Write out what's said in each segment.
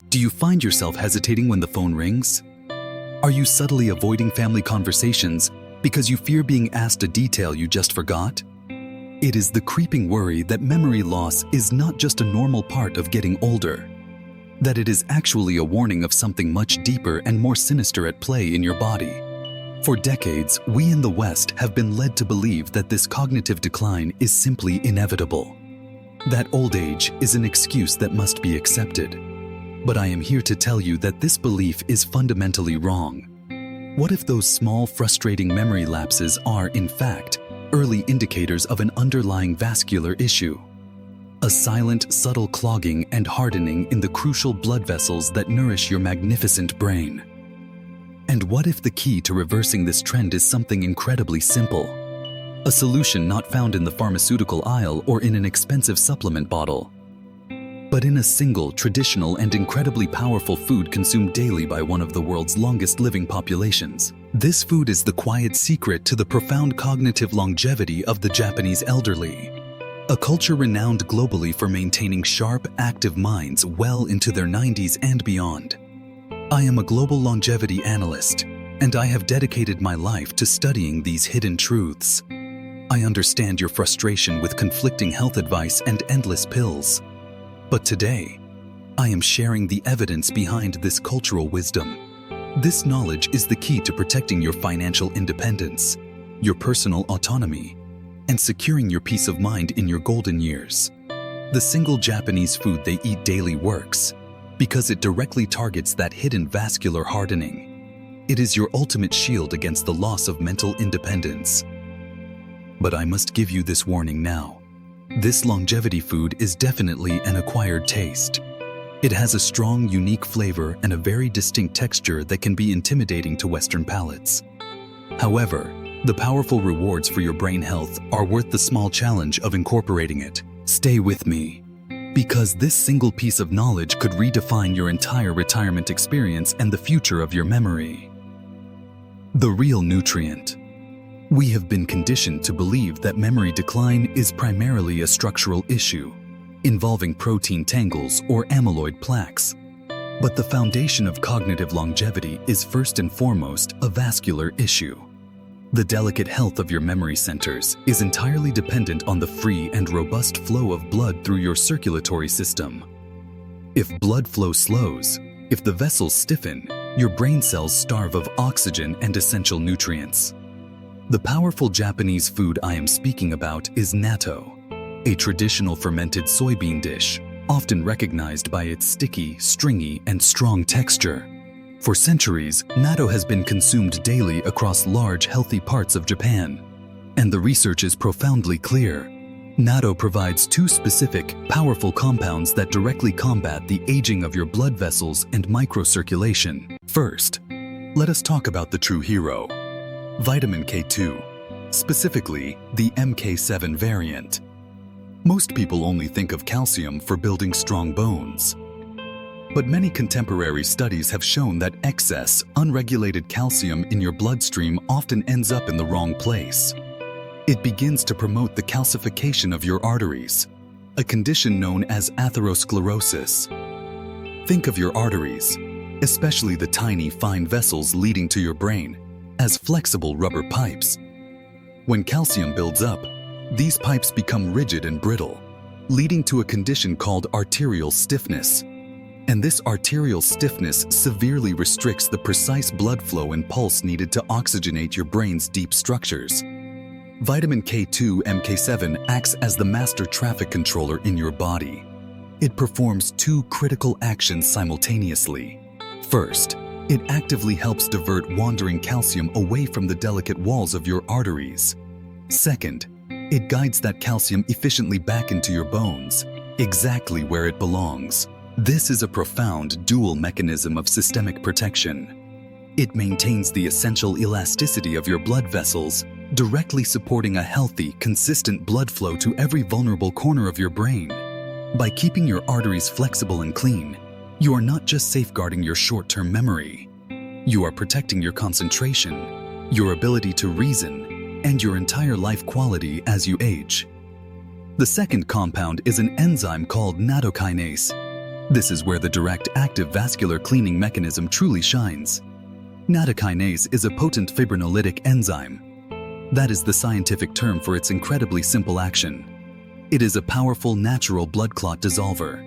Do you find yourself hesitating when the phone rings? Are you subtly avoiding family conversations because you fear being asked a detail you just forgot? It is the creeping worry that memory loss is not just a normal part of getting older, that it is actually a warning of something much deeper and more sinister at play in your body. For decades, we in the West have been led to believe that this cognitive decline is simply inevitable, that old age is an excuse that must be accepted. But I am here to tell you that this belief is fundamentally wrong. What if those small, frustrating memory lapses are, in fact, early indicators of an underlying vascular issue? A silent, subtle clogging and hardening in the crucial blood vessels that nourish your magnificent brain. And what if the key to reversing this trend is something incredibly simple? A solution not found in the pharmaceutical aisle or in an expensive supplement bottle, but in a single, traditional, and incredibly powerful food consumed daily by one of the world's longest living populations. This food is the quiet secret to the profound cognitive longevity of the Japanese elderly, a culture renowned globally for maintaining sharp, active minds well into their 90s and beyond. I am a global longevity analyst, and I have dedicated my life to studying these hidden truths. I understand your frustration with conflicting health advice and endless pills. But today, I am sharing the evidence behind this cultural wisdom. This knowledge is the key to protecting your financial independence, your personal autonomy, and securing your peace of mind in your golden years. The single Japanese food they eat daily works because it directly targets that hidden vascular hardening. It is your ultimate shield against the loss of mental independence. But I must give you this warning now. This longevity food is definitely an acquired taste. It has a strong, unique flavor and a very distinct texture that can be intimidating to Western palates. However, the powerful rewards for your brain health are worth the small challenge of incorporating it. Stay with me, because this single piece of knowledge could redefine your entire retirement experience and the future of your memory. The real nutrient. We have been conditioned to believe that memory decline is primarily a structural issue, involving protein tangles or amyloid plaques. But the foundation of cognitive longevity is first and foremost a vascular issue. The delicate health of your memory centers is entirely dependent on the free and robust flow of blood through your circulatory system. If blood flow slows, if the vessels stiffen, your brain cells starve of oxygen and essential nutrients. The powerful Japanese food I am speaking about is natto, a traditional fermented soybean dish, often recognized by its sticky, stringy, and strong texture. For centuries, natto has been consumed daily across large, healthy parts of Japan. And the research is profoundly clear. Natto provides two specific, powerful compounds that directly combat the aging of your blood vessels and microcirculation. First, let us talk about the true hero, vitamin K2, specifically the MK7 variant. Most people only think of calcium for building strong bones. But many contemporary studies have shown that excess, unregulated calcium in your bloodstream often ends up in the wrong place. It begins to promote the calcification of your arteries, a condition known as atherosclerosis. Think of your arteries, especially the tiny, fine vessels leading to your brain, as flexible rubber pipes. When calcium builds up, these pipes become rigid and brittle, leading to a condition called arterial stiffness. And this arterial stiffness severely restricts the precise blood flow and pulse needed to oxygenate your brain's deep structures. Vitamin K2 MK7 acts as the master traffic controller in your body. It performs two critical actions simultaneously. First, it actively helps divert wandering calcium away from the delicate walls of your arteries. Second, it guides that calcium efficiently back into your bones, exactly where it belongs. This is a profound dual mechanism of systemic protection. It maintains the essential elasticity of your blood vessels, directly supporting a healthy, consistent blood flow to every vulnerable corner of your brain. By keeping your arteries flexible and clean, you are not just safeguarding your short-term memory. You are protecting your concentration, your ability to reason, and your entire life quality as you age. The second compound is an enzyme called nattokinase. This is where the direct active vascular cleaning mechanism truly shines. Nattokinase is a potent fibrinolytic enzyme. That is the scientific term for its incredibly simple action. It is a powerful natural blood clot dissolver.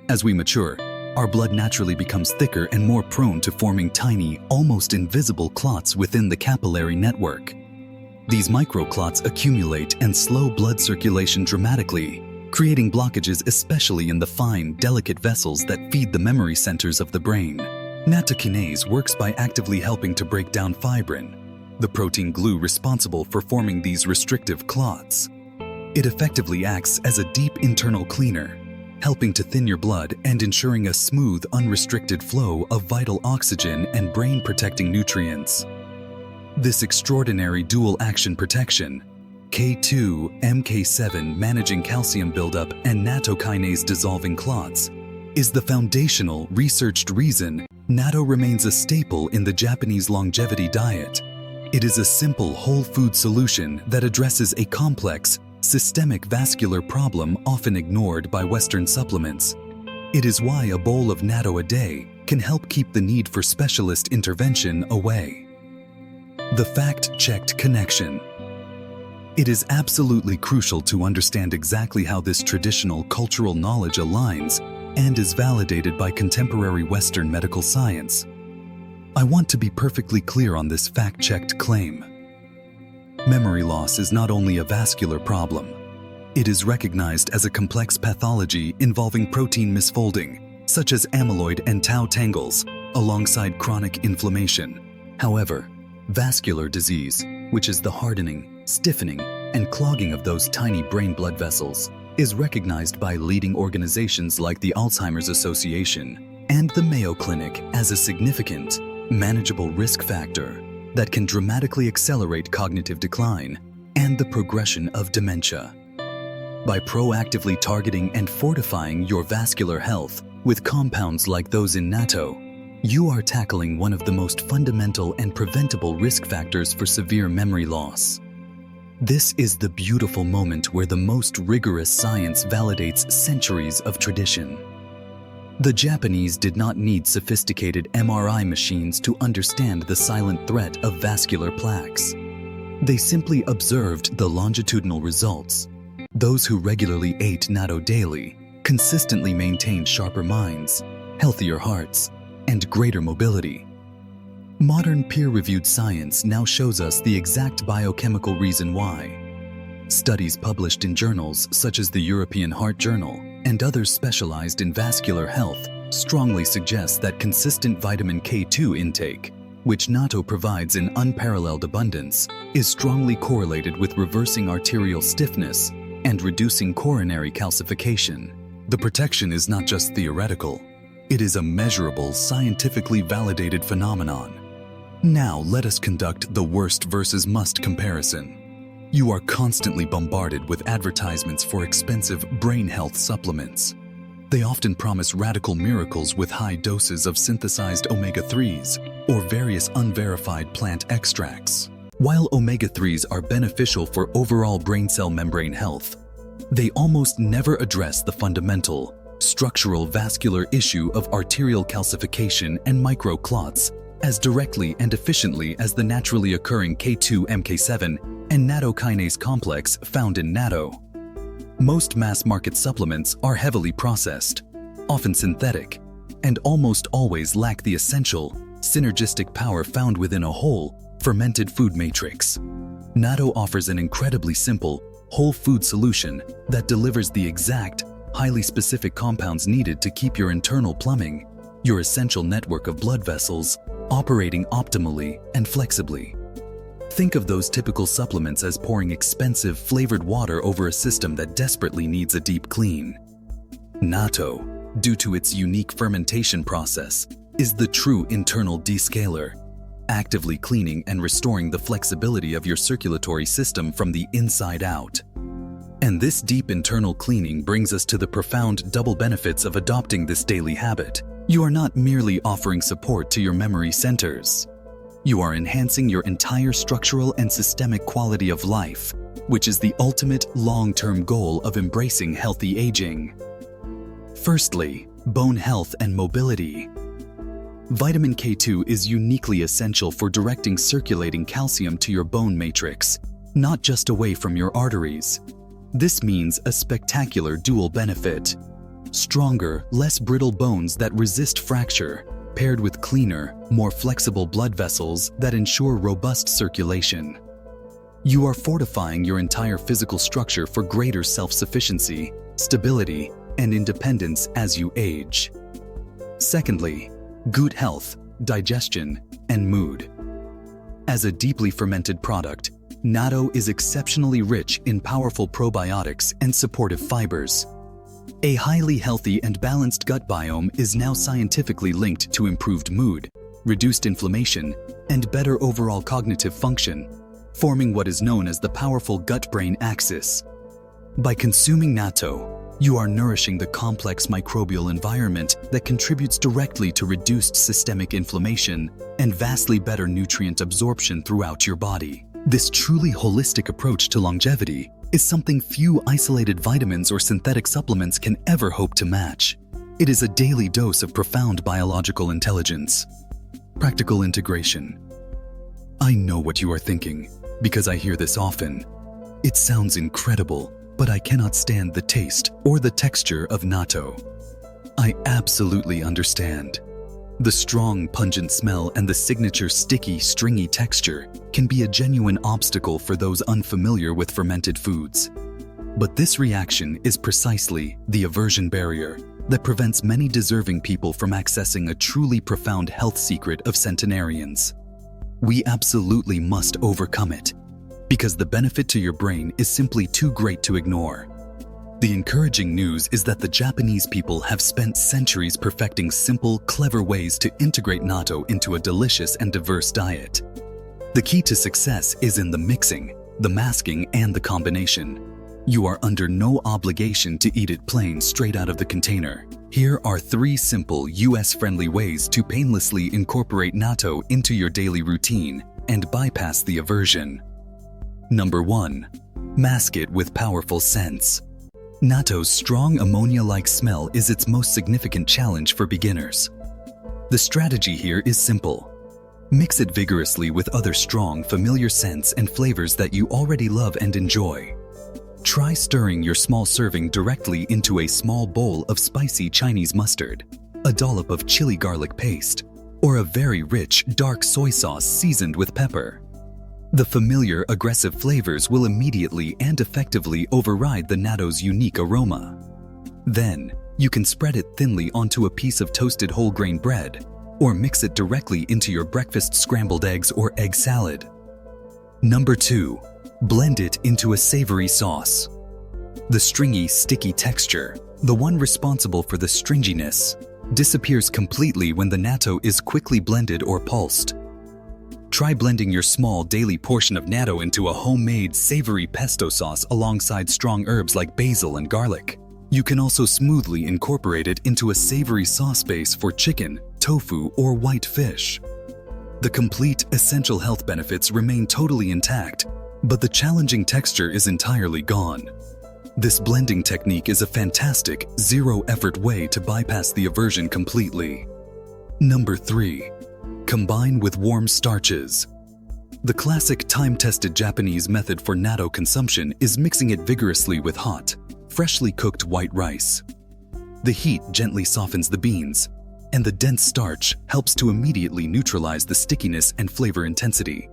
As we mature, our blood naturally becomes thicker and more prone to forming tiny, almost invisible clots within the capillary network. These micro-clots accumulate and slow blood circulation dramatically, creating blockages especially in the fine, delicate vessels that feed the memory centers of the brain. Nattokinase works by actively helping to break down fibrin, the protein glue responsible for forming these restrictive clots. It effectively acts as a deep internal cleaner, helping to thin your blood and ensuring a smooth, unrestricted flow of vital oxygen and brain-protecting nutrients. This extraordinary dual-action protection, K2, MK7 managing calcium buildup and nattokinase dissolving clots, is the foundational, researched reason natto remains a staple in the Japanese longevity diet. It is a simple whole food solution that addresses a complex, systemic vascular problem often ignored by Western supplements. It is why a bowl of natto a day can help keep the need for specialist intervention away. The fact-checked connection. It is absolutely crucial to understand exactly how this traditional cultural knowledge aligns and is validated by contemporary Western medical science. I want to be perfectly clear on this fact-checked claim. Memory loss is not only a vascular problem. It is recognized as a complex pathology involving protein misfolding, such as amyloid and tau tangles, alongside chronic inflammation. However, vascular disease, which is the hardening, stiffening, and clogging of those tiny brain blood vessels, is recognized by leading organizations like the Alzheimer's Association and the Mayo Clinic as a significant, manageable risk factor that can dramatically accelerate cognitive decline and the progression of dementia. By proactively targeting and fortifying your vascular health with compounds like those in natto, you are tackling one of the most fundamental and preventable risk factors for severe memory loss. This is the beautiful moment where the most rigorous science validates centuries of tradition. The Japanese did not need sophisticated MRI machines to understand the silent threat of vascular plaques. They simply observed the longitudinal results. Those who regularly ate natto daily consistently maintained sharper minds, healthier hearts, and greater mobility. Modern peer-reviewed science now shows us the exact biochemical reason why. Studies published in journals such as the European Heart Journal and others specialized in vascular health strongly suggest that consistent vitamin K2 intake, which natto provides in unparalleled abundance, is strongly correlated with reversing arterial stiffness and reducing coronary calcification. The protection is not just theoretical. It is a measurable, scientifically validated phenomenon. Now let us conduct the worst versus must comparison. You are constantly bombarded with advertisements for expensive brain health supplements. They often promise radical miracles with high doses of synthesized omega-3s or various unverified plant extracts. While omega-3s are beneficial for overall brain cell membrane health, they almost never address the fundamental, structural vascular issue of arterial calcification and micro-clots as directly and efficiently as the naturally occurring K2 MK7 and nattokinase complex found in natto. Most mass-market supplements are heavily processed, often synthetic, and almost always lack the essential, synergistic power found within a whole, fermented food matrix. Natto offers an incredibly simple, whole food solution that delivers the exact, highly specific compounds needed to keep your internal plumbing, your essential network of blood vessels, operating optimally and flexibly. Think of those typical supplements as pouring expensive, flavored water over a system that desperately needs a deep clean. Natto, due to its unique fermentation process, is the true internal descaler, actively cleaning and restoring the flexibility of your circulatory system from the inside out. And this deep internal cleaning brings us to the profound double benefits of adopting this daily habit. You are not merely offering support to your memory centers. You are enhancing your entire structural and systemic quality of life, which is the ultimate long-term goal of embracing healthy aging. Firstly, bone health and mobility. Vitamin K2 is uniquely essential for directing circulating calcium to your bone matrix, not just away from your arteries. This means a spectacular dual benefit: stronger, less brittle bones that resist fracture, paired with cleaner, more flexible blood vessels that ensure robust circulation. You are fortifying your entire physical structure for greater self-sufficiency, stability, and independence as you age. Secondly, gut health, digestion, and mood. As a deeply fermented product, natto is exceptionally rich in powerful probiotics and supportive fibers. A highly healthy and balanced gut biome is now scientifically linked to improved mood, reduced inflammation, and better overall cognitive function, forming what is known as the powerful gut-brain axis. By consuming natto, you are nourishing the complex microbial environment that contributes directly to reduced systemic inflammation and vastly better nutrient absorption throughout your body. This truly holistic approach to longevity is something few isolated vitamins or synthetic supplements can ever hope to match. It is a daily dose of profound biological intelligence. Practical integration. I know what you are thinking, because I hear this often. It sounds incredible, but I cannot stand the taste or the texture of natto. I absolutely understand. The strong, pungent smell and the signature sticky, stringy texture can be a genuine obstacle for those unfamiliar with fermented foods. But this reaction is precisely the aversion barrier that prevents many deserving people from accessing a truly profound health secret of centenarians. We absolutely must overcome it, because the benefit to your brain is simply too great to ignore. The encouraging news is that the Japanese people have spent centuries perfecting simple, clever ways to integrate natto into a delicious and diverse diet. The key to success is in the mixing, the masking, and the combination. You are under no obligation to eat it plain straight out of the container. Here are 3 simple, US-friendly ways to painlessly incorporate natto into your daily routine and bypass the aversion. Number 1. Mask it with powerful scents. Natto's strong ammonia-like smell is its most significant challenge for beginners. The strategy here is simple. Mix it vigorously with other strong, familiar scents and flavors that you already love and enjoy. Try stirring your small serving directly into a small bowl of spicy Chinese mustard, a dollop of chili garlic paste, or a very rich, dark soy sauce seasoned with pepper. The familiar, aggressive flavors will immediately and effectively override the natto's unique aroma. Then, you can spread it thinly onto a piece of toasted whole grain bread, or mix it directly into your breakfast scrambled eggs or egg salad. Number 2. Blend it into a savory sauce. The stringy, sticky texture, the one responsible for the stringiness, disappears completely when the natto is quickly blended or pulsed. Try blending your small daily portion of natto into a homemade savory pesto sauce alongside strong herbs like basil and garlic. You can also smoothly incorporate it into a savory sauce base for chicken, tofu, or white fish. The complete, essential health benefits remain totally intact, but the challenging texture is entirely gone. This blending technique is a fantastic, zero-effort way to bypass the aversion completely. Number 3. Combine with warm starches. The classic time-tested Japanese method for natto consumption is mixing it vigorously with hot, freshly cooked white rice. The heat gently softens the beans, and the dense starch helps to immediately neutralize the stickiness and flavor intensity.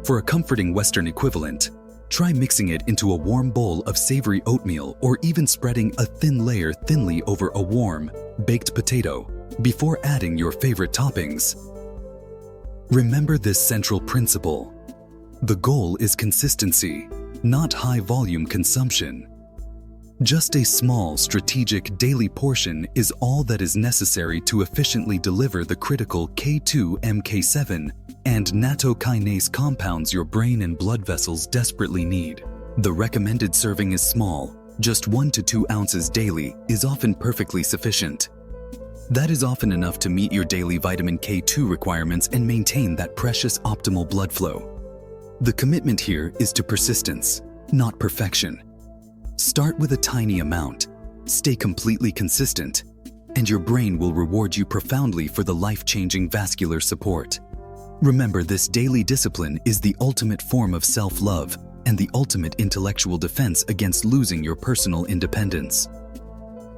For a comforting Western equivalent, try mixing it into a warm bowl of savory oatmeal or even spreading a thin layer thinly over a warm, baked potato before adding your favorite toppings. Remember this central principle. The goal is consistency, not high-volume consumption. Just a small, strategic daily portion is all that is necessary to efficiently deliver the critical K2, MK7, and nattokinase compounds your brain and blood vessels desperately need. The recommended serving is small. Just 1 to 2 ounces daily is often perfectly sufficient. That is often enough to meet your daily vitamin K2 requirements and maintain that precious optimal blood flow. The commitment here is to persistence, not perfection. Start with a tiny amount, stay completely consistent, and your brain will reward you profoundly for the life-changing vascular support. Remember, this daily discipline is the ultimate form of self-love and the ultimate intellectual defense against losing your personal independence.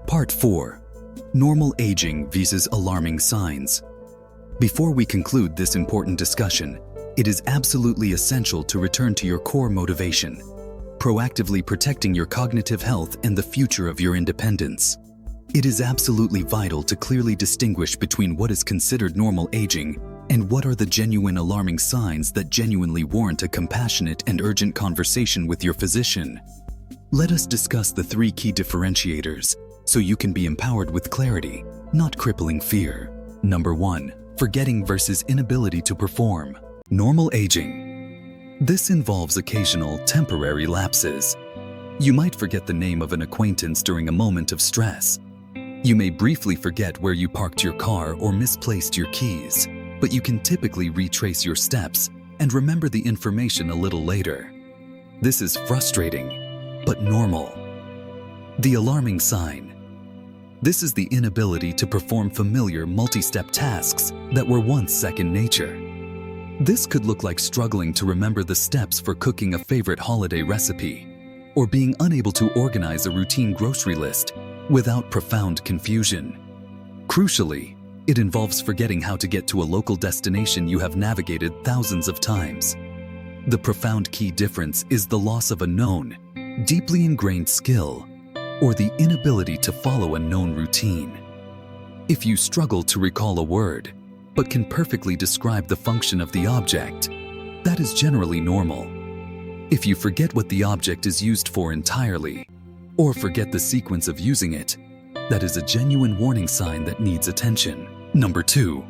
Part 4. Normal aging vs. alarming signs. Before we conclude this important discussion, it is absolutely essential to return to your core motivation, proactively protecting your cognitive health and the future of your independence. It is absolutely vital to clearly distinguish between what is considered normal aging and what are the genuine alarming signs that genuinely warrant a compassionate and urgent conversation with your physician. Let us discuss the 3 key differentiators so you can be empowered with clarity, not crippling fear. Number 1. Forgetting versus inability to perform. Normal aging. This involves occasional, temporary lapses. You might forget the name of an acquaintance during a moment of stress. You may briefly forget where you parked your car or misplaced your keys, but you can typically retrace your steps and remember the information a little later. This is frustrating, but normal. The alarming sign. This is the inability to perform familiar multi-step tasks that were once second nature. This could look like struggling to remember the steps for cooking a favorite holiday recipe, or being unable to organize a routine grocery list without profound confusion. Crucially, it involves forgetting how to get to a local destination you have navigated thousands of times. The profound key difference is the loss of a known, deeply ingrained skill, or the inability to follow a known routine. If you struggle to recall a word, but can perfectly describe the function of the object, that is generally normal. If you forget what the object is used for entirely, or forget the sequence of using it, that is a genuine warning sign that needs attention. Number 2.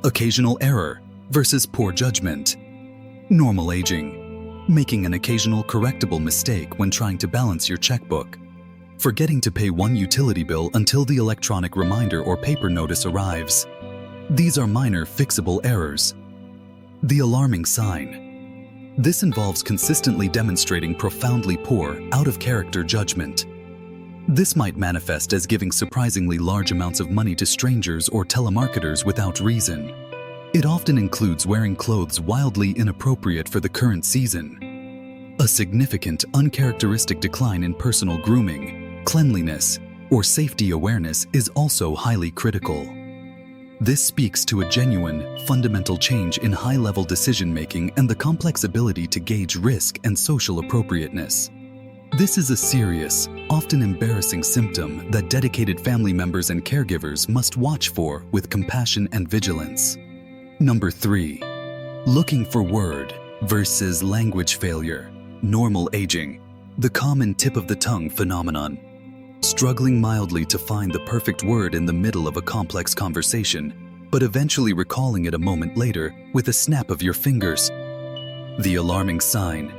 Occasional error versus poor judgment. Normal aging. Making an occasional correctable mistake when trying to balance your checkbook. Forgetting to pay one utility bill until the electronic reminder or paper notice arrives. These are minor, fixable errors. The alarming sign. This involves consistently demonstrating profoundly poor, out-of-character judgment. This might manifest as giving surprisingly large amounts of money to strangers or telemarketers without reason. It often includes wearing clothes wildly inappropriate for the current season. A significant, uncharacteristic decline in personal grooming, cleanliness, or safety awareness is also highly critical. This speaks to a genuine, fundamental change in high-level decision-making and the complex ability to gauge risk and social appropriateness. This is a serious, often embarrassing symptom that dedicated family members and caregivers must watch for with compassion and vigilance. Number 3. Looking for word versus language failure. Normal aging. The common tip-of-the-tongue phenomenon. Struggling mildly to find the perfect word in the middle of a complex conversation, but eventually recalling it a moment later with a snap of your fingers. The alarming sign.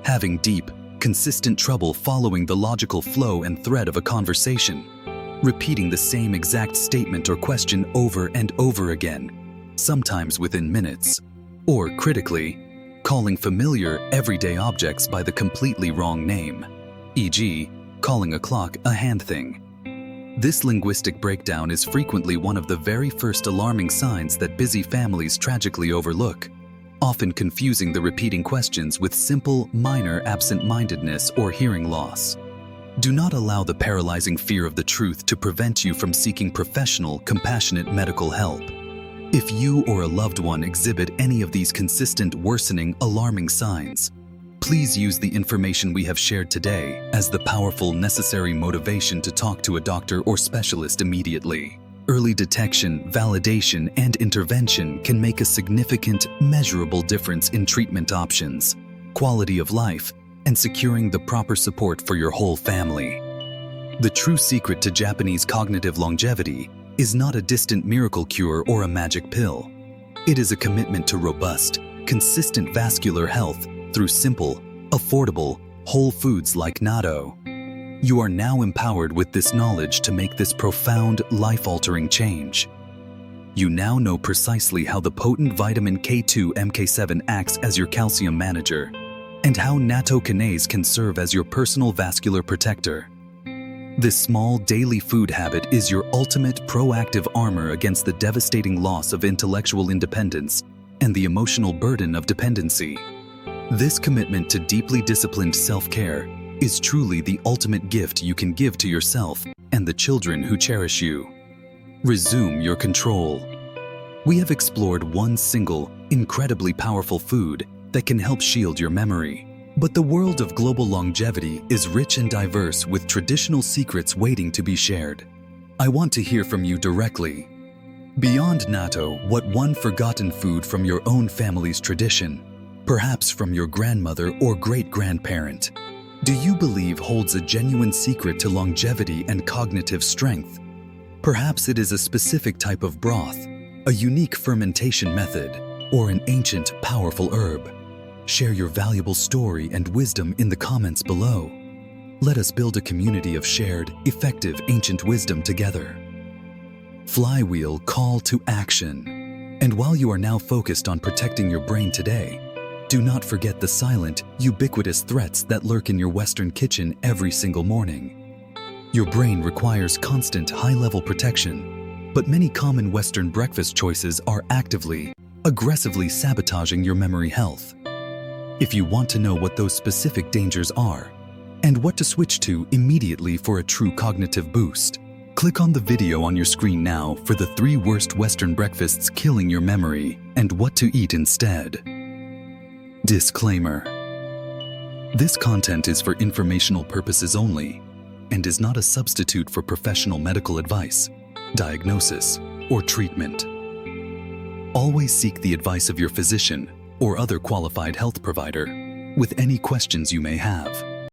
Having deep, consistent trouble following the logical flow and thread of a conversation. Repeating the same exact statement or question over and over again, sometimes within minutes. Or, critically, calling familiar, everyday objects by the completely wrong name, e.g., calling a clock a hand thing. This linguistic breakdown is frequently one of the very first alarming signs that busy families tragically overlook, often confusing the repeating questions with simple, minor absent-mindedness or hearing loss. Do not allow the paralyzing fear of the truth to prevent you from seeking professional, compassionate medical help. If you or a loved one exhibit any of these consistent, worsening, alarming signs, please use the information we have shared today as the powerful, necessary motivation to talk to a doctor or specialist immediately. Early detection, validation, and intervention can make a significant, measurable difference in treatment options, quality of life, and securing the proper support for your whole family. The true secret to Japanese cognitive longevity is not a distant miracle cure or a magic pill. It is a commitment to robust, consistent vascular health through simple, affordable, whole foods like natto. You are now empowered with this knowledge to make this profound, life-altering change. You now know precisely how the potent vitamin K2 MK7 acts as your calcium manager, and how Nattokinase can serve as your personal vascular protector. This small daily food habit is your ultimate proactive armor against the devastating loss of intellectual independence and the emotional burden of dependency. This commitment to deeply disciplined self-care is truly the ultimate gift you can give to yourself and the children who cherish you. Resume your control. We have explored one single, incredibly powerful food that can help shield your memory. But the world of global longevity is rich and diverse with traditional secrets waiting to be shared. I want to hear from you directly. Beyond natto, what one forgotten food from your own family's tradition, perhaps from your grandmother or great-grandparent, do you believe holds a genuine secret to longevity and cognitive strength? Perhaps it is a specific type of broth, a unique fermentation method, or an ancient, powerful herb. Share your valuable story and wisdom in the comments below. Let us build a community of shared, effective ancient wisdom together. Flywheel call to action. And while you are now focused on protecting your brain today, do not forget the silent, ubiquitous threats that lurk in your Western kitchen every single morning. Your brain requires constant, high-level protection, but many common Western breakfast choices are actively, aggressively sabotaging your memory health. If you want to know what those specific dangers are and what to switch to immediately for a true cognitive boost, click on the video on your screen now for the 3 worst Western breakfasts killing your memory and what to eat instead. Disclaimer: this content is for informational purposes only and is not a substitute for professional medical advice, diagnosis, or treatment. Always seek the advice of your physician or other qualified health provider with any questions you may have.